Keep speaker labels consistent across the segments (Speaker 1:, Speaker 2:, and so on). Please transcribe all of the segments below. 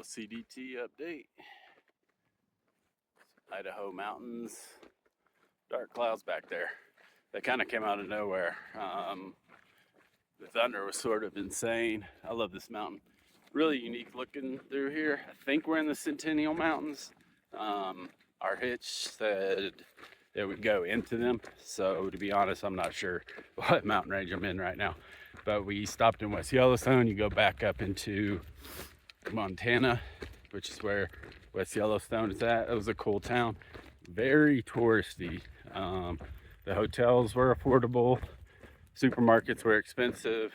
Speaker 1: little CDT update. Idaho mountains, dark clouds back there. They kind of came out of nowhere. The thunder was sort of insane. I love this mountain. Really unique looking through here. I think we're in the Centennial Mountains. Our hitch said it would go into them. So to be honest, I'm not sure what mountain range I'm in right now. But we stopped in West Yellowstone. You go back up into Montana, which is where West Yellowstone is at. It was a cool town, very touristy. The hotels were affordable, supermarkets were expensive.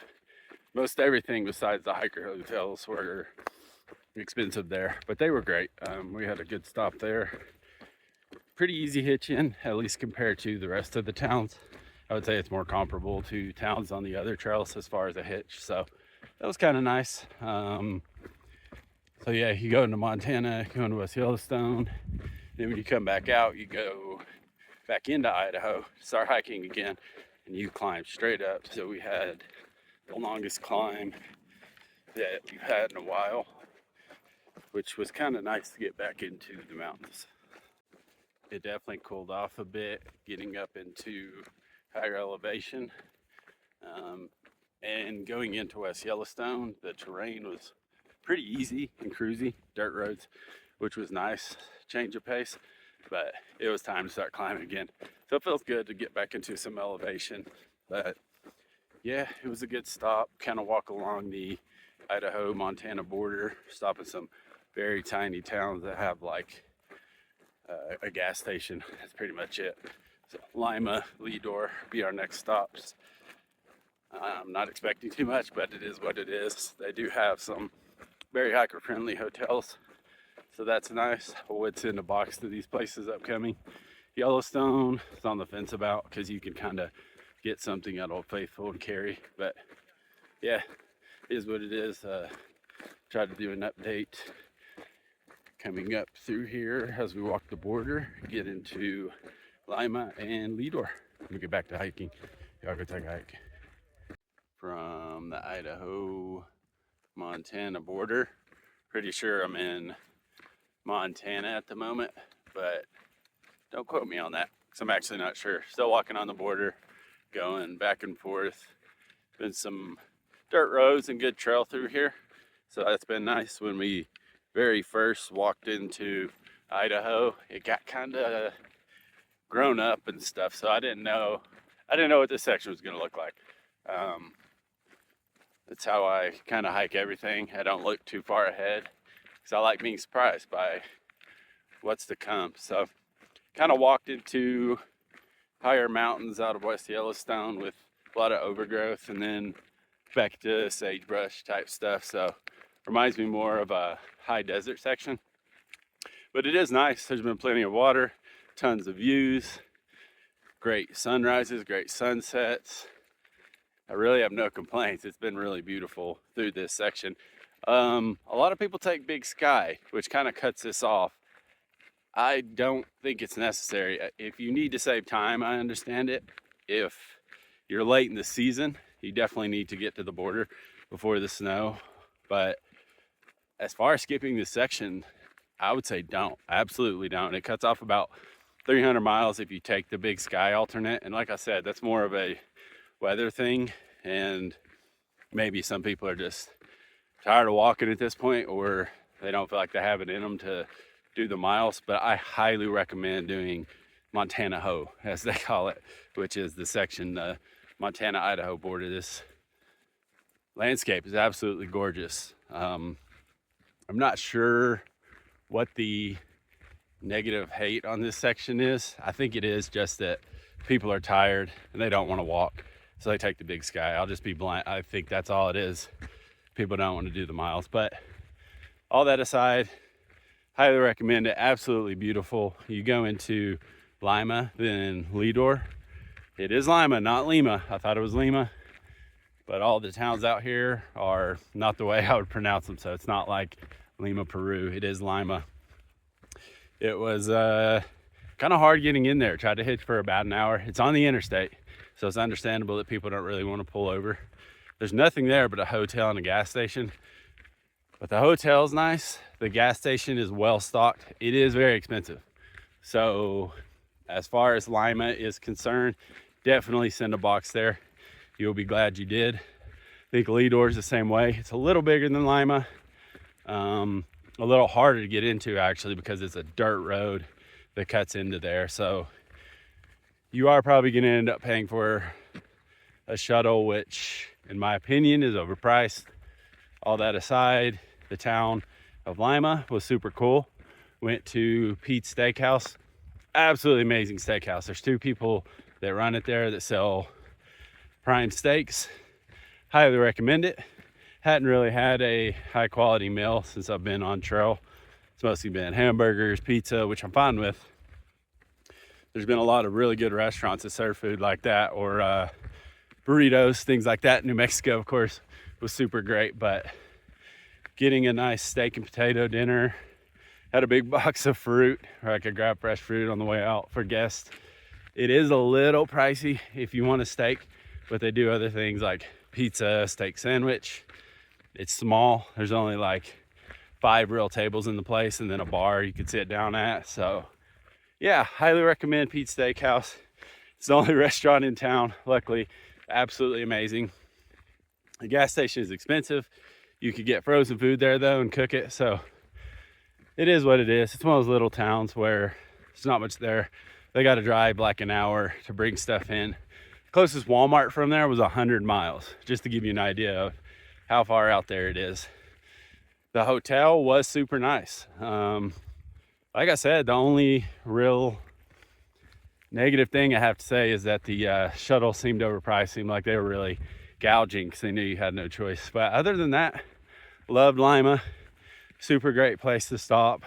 Speaker 1: Most everything besides the hiker hotels were expensive there, but they were great. We had a good stop there. Pretty easy hitch in, at least compared to the rest of the towns. I would say it's more comparable to towns on the other trails as far as a hitch, so that was kind of nice. So yeah, you go into Montana, go into West Yellowstone, then when you come back out, you go back into Idaho, start hiking again, and you climb straight up. So we had the longest climb that we've had in a while, which was kind of nice to get back into the mountains. It definitely cooled off a bit getting up into higher elevation. And going into West Yellowstone, the terrain was pretty easy and cruisy, dirt roads, which was nice, change of pace, but it was time to start climbing again. So it feels good to get back into some elevation. But yeah, it was a good stop, kind of walk along the Idaho-Montana border, stop at some very tiny towns that have like a gas station. That's pretty much it. So Lima, Leadore be our next stops. I'm not expecting too much, but it is what it is. They do have some very hiker-friendly hotels, so that's nice. What's in the box to these places upcoming? Yellowstone is on the fence about, because you can kind of get something at Old Faithful and carry, but yeah, it is what it is. Try to do an update coming up through here as we walk the border, get into Lima and Leadore. We'll get back to hiking. Y'all go take a hike. From the Idaho-Montana border, pretty sure I'm in Montana at the moment, but don't quote me on that, because I'm actually not sure. Still walking on the border, going back and forth. Been some dirt roads and good trail through here, so that's been nice. When we very first walked into Idaho, it got kind of grown up and stuff, so I didn't know what this section was going to look like. That's how I kind of hike everything. I don't look too far ahead, because I like being surprised by what's to come. So kind of walked into higher mountains out of West Yellowstone with a lot of overgrowth, and then back to sagebrush type stuff. So reminds me more of a high desert section, but it is nice. There's been plenty of water, tons of views, great sunrises, great sunsets. I really have no complaints. It's been really beautiful through this section. A lot of people take Big Sky, which kind of cuts this off. I don't think it's necessary. If you need to save time, I understand it. If you're late in the season, you definitely need to get to the border before the snow. But as far as skipping this section, I would say don't. Absolutely don't. It cuts off about 300 miles if you take the Big Sky alternate. And like I said, that's more of a weather thing, and maybe some people are just tired of walking at this point, or they don't feel like they have it in them to do the miles. But I highly recommend doing Montana Ho, as they call it, which is the section, the Montana-Idaho border. This landscape is absolutely gorgeous. I'm not sure what the negative hate on this section is. I think it is just that people are tired and they don't want to walk, so they take the Big Sky. I'll just be blunt. I think that's all it is. People don't want to do the miles. But all that aside, highly recommend it. Absolutely beautiful. You go into Lima, then Leadore. It is Lima, not Lima. I thought it was Lima, but all the towns out here are not the way I would pronounce them. So it's not like Lima, Peru. It is Lima. It was kind of hard getting in there. Tried to hitch for about an hour. It's on the interstate, so it's understandable that people don't really want to pull over. There's nothing there but a hotel and a gas station. But the hotel's nice. The gas station is well stocked. It is very expensive. So as far as Lima is concerned, definitely send a box there. You'll be glad you did. I think Leadore is the same way. It's a little bigger than Lima. A little harder to get into actually because it's a dirt road that cuts into there. So you are probably going to end up paying for a shuttle, which in my opinion is overpriced. All that aside, the town of Lima was super cool. Went to Pete's Steakhouse. Absolutely amazing steakhouse. There's two people that run it there that sell prime steaks. Highly recommend it. Hadn't really had a high quality meal since I've been on trail. It's mostly been hamburgers, pizza, which I'm fine with. There's been a lot of really good restaurants that serve food like that, or burritos, things like that. New Mexico, of course, was super great, but getting a nice steak and potato dinner, had a big box of fruit, or I could grab fresh fruit on the way out for guests. It is a little pricey if you want a steak, but they do other things like pizza, steak sandwich. It's small. There's only like 5 real tables in the place and then a bar you could sit down at. So yeah, highly recommend Pete's Steakhouse. It's the only restaurant in town. Luckily, absolutely amazing. The gas station is expensive. You could get frozen food there though and cook it. So it is what it is. It's one of those little towns where there's not much there. They got to drive like an hour to bring stuff in. Closest Walmart from there was 100 miles, just to give you an idea of how far out there it is. The hotel was super nice. Like I said, the only real negative thing I have to say is that the shuttle seemed overpriced. Seemed like they were really gouging because they knew you had no choice. But other than that, loved Lima. Super great place to stop.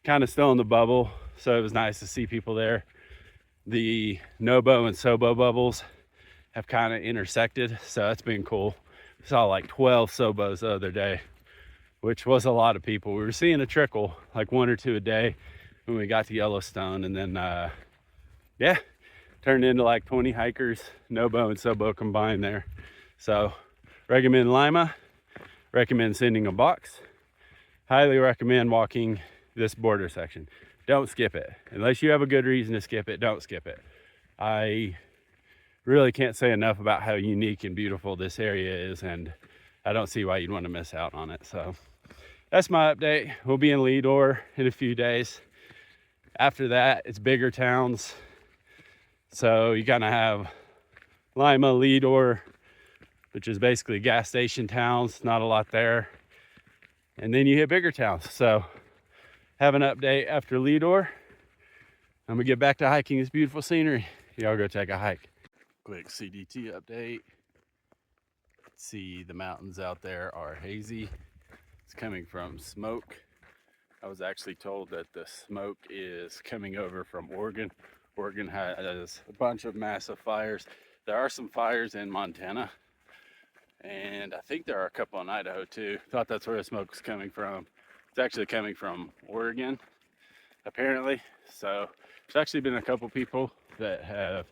Speaker 1: Kind of still in the bubble, so it was nice to see people there. The Nobo and Sobo bubbles have kind of intersected, so that's been cool. Saw like 12 Sobos the other day, which was a lot of people. We were seeing a trickle, like 1 or 2 a day when we got to Yellowstone, and then yeah, turned into like 20 hikers, Nobo and Sobo combined there. So recommend Lima, recommend sending a box, highly recommend walking this border section. Don't skip it. Unless you have a good reason to skip it, don't skip it. I really can't say enough about how unique and beautiful this area is, and I don't see why you'd want to miss out on it. So that's my update. We'll be in Leadore in a few days. After that, it's bigger towns. So you kind of have Lima, Leadore, which is basically gas station towns, not a lot there. And then you hit bigger towns. So have an update after Leadore. I'm gonna get back to hiking this beautiful scenery. Y'all go take a hike. Quick CDT update. See, the mountains out there are hazy. It's coming from smoke. I was actually told that the smoke is coming over from Oregon. Oregon has a bunch of massive fires. There are some fires in Montana, and I think there are a couple in Idaho too. Thought that's where the smoke was coming from. It's actually coming from Oregon, apparently. So there's actually been a couple people that have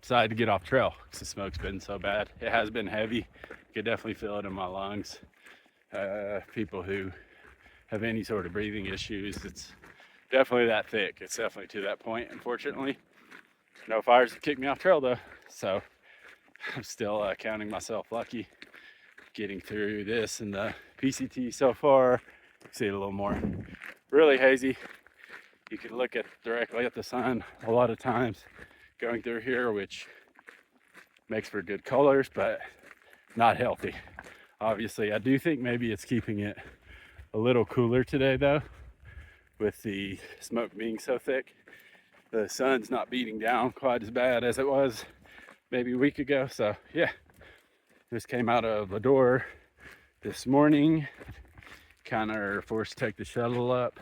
Speaker 1: decided to get off trail because the smoke's been so bad. It has been heavy. You could definitely feel it in my lungs. People who have any sort of breathing issues, it's definitely that thick. It's definitely to that point, unfortunately. No fires have kicked me off trail though, so I'm still counting myself lucky getting through this and the PCT so far. See it a little more. Really hazy. You can look directly at the sun a lot of times going through here, which makes for good colors, but not healthy. Obviously, I do think maybe it's keeping it a little cooler today though, with the smoke being so thick. The sun's not beating down quite as bad as it was maybe a week ago. So yeah, just came out of Leadore this morning. Kind of forced to take the shuttle up.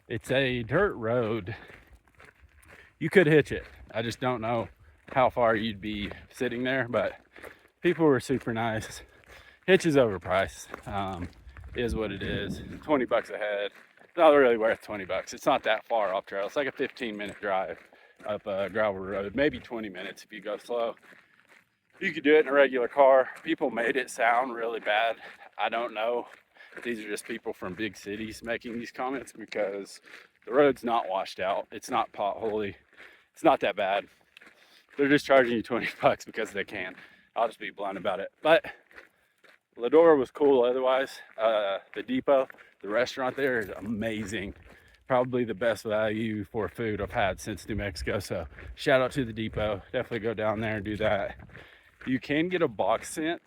Speaker 1: It's a dirt road. You could hitch it. I just don't know how far you'd be sitting there, but people were super nice. Hitch is overpriced. Is what it is. 20 bucks a head. Not really worth 20 bucks. It's not that far off trail. It's like a 15-minute drive up a gravel road, maybe 20 minutes if you go slow. You could do it in a regular car. People made it sound really bad. I don't know these are just people from big cities making these comments because the road's not washed out. It's not potholy. It's not that bad. They're just charging you 20 bucks because they can. I'll just be blunt about it. But Leadore was cool otherwise. The depot, the restaurant there is amazing. Probably the best value for food I've had since New Mexico. So shout out to the depot. Definitely go down there and do that. You can get a box sent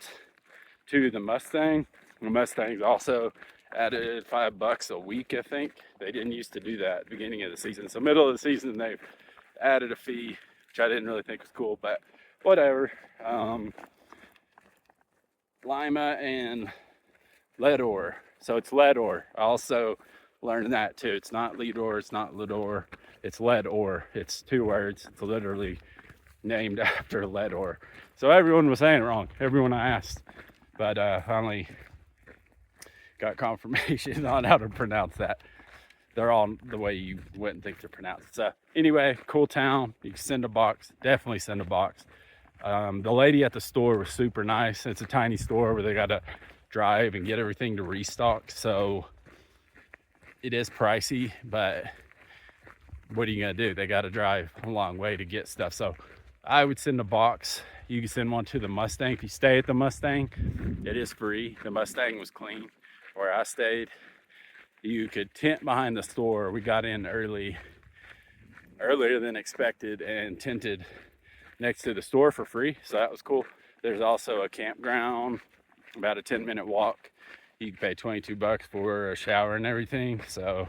Speaker 1: to the Mustang. The Mustang's also added $5 a week, I think. They didn't used to do that at the beginning of the season. So middle of the season, they've added a fee, which I didn't really think was cool, but whatever. Lima and Leadore. So it's Leadore. I also learned that too. It's not Leadore, it's not Leadore, it's Leadore. It's 2 words. It's literally named after Leadore. So everyone was saying it wrong, everyone I asked. But finally got confirmation on how to pronounce that. They're all the way you wouldn't think they're pronounced. So anyway, cool town. You can send a box, definitely send a box. The lady at the store was super nice. It's a tiny store where they got to drive and get everything to restock. So it is pricey, but what are you gonna do? They got to drive a long way to get stuff. So I would send a box. You can send one to the Mustang. If you stay at the Mustang, it is free. The Mustang was clean where I stayed. You could tent behind the store. We got in earlier than expected, and tented next to the store for free. So that was cool. There's also a campground, about a 10-minute walk. You can pay 22 bucks for a shower and everything. So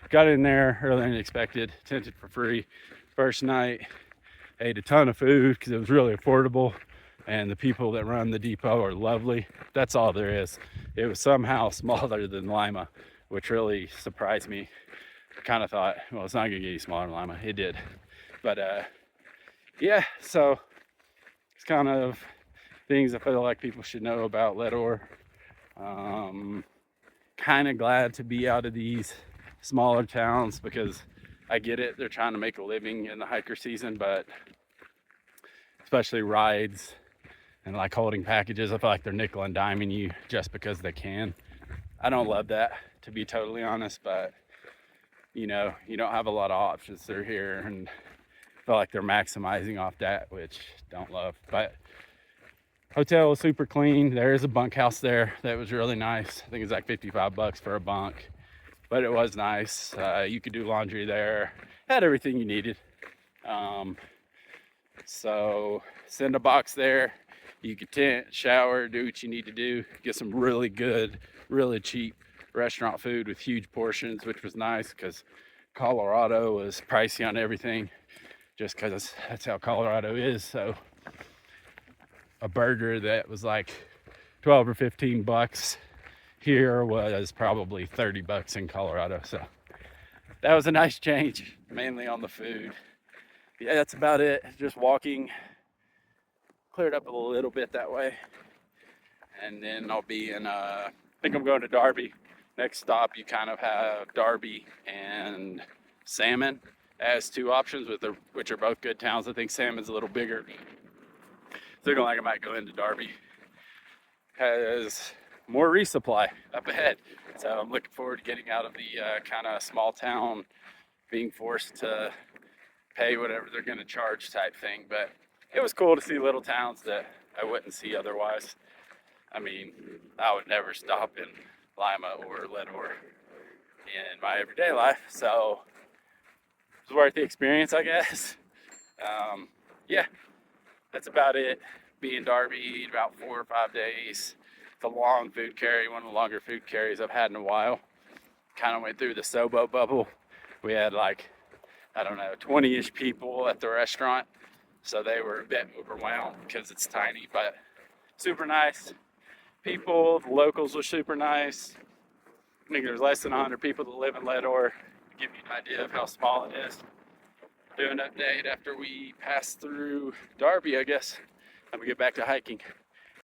Speaker 1: got in there earlier than expected, tented for free. First night, ate a ton of food because it was really affordable, and the people that run the depot are lovely. That's all there is. It was somehow smaller than Lima, which really surprised me. I kind of thought, well, it's not gonna get any smaller than Lima. It did. But yeah, so it's kind of things I feel like people should know about Leadore. Kind of glad to be out of these smaller towns because I get it, they're trying to make a living in the hiker season, but especially rides and like holding packages, I feel like they're nickel and diming you just because they can. I don't love that, to be totally honest, but you know, you don't have a lot of options through here, and I feel like they're maximizing off that, which don't love. But hotel was super clean. There is a bunkhouse there that was really nice. I think it's like 55 bucks for a bunk, but it was nice. You could do laundry there, had everything you needed. So send a box there. You could tent, shower, do what you need to do, get some really good, really cheap restaurant food with huge portions, which was nice because Colorado was pricey on everything just because that's how Colorado is. So a burger that was like 12 or 15 bucks here was probably 30 bucks in Colorado. So that was a nice change, mainly on the food. Yeah, that's about it. Just walking, cleared up a little bit that way, and then I'll be in I think I'm going to Darby. Next stop, you kind of have Darby and Salmon as 2 options, which are both good towns. I think Salmon's a little bigger, so looking like I might go into Darby. Has more resupply up ahead, so I'm looking forward to getting out of the kind of small town, being forced to pay whatever they're going to charge type thing. But it was cool to see little towns that I wouldn't see otherwise. I mean, I would never stop in Lima or Leadore in my everyday life, so it was worth the experience, I guess. Yeah, that's about it. Be in Darby about 4 or 5 days. It's a long food carry, one of the longer food carries I've had in a while. Kind of went through the Sobo bubble. We had like, I don't know, 20-ish people at the restaurant, so they were a bit overwhelmed because it's tiny, but super nice people. The locals were super nice. I think there's less than 100 people that live in Leadore, to give you an idea of how small it is. Do an update after we pass through Darby, I guess. I'm gonna get back to hiking.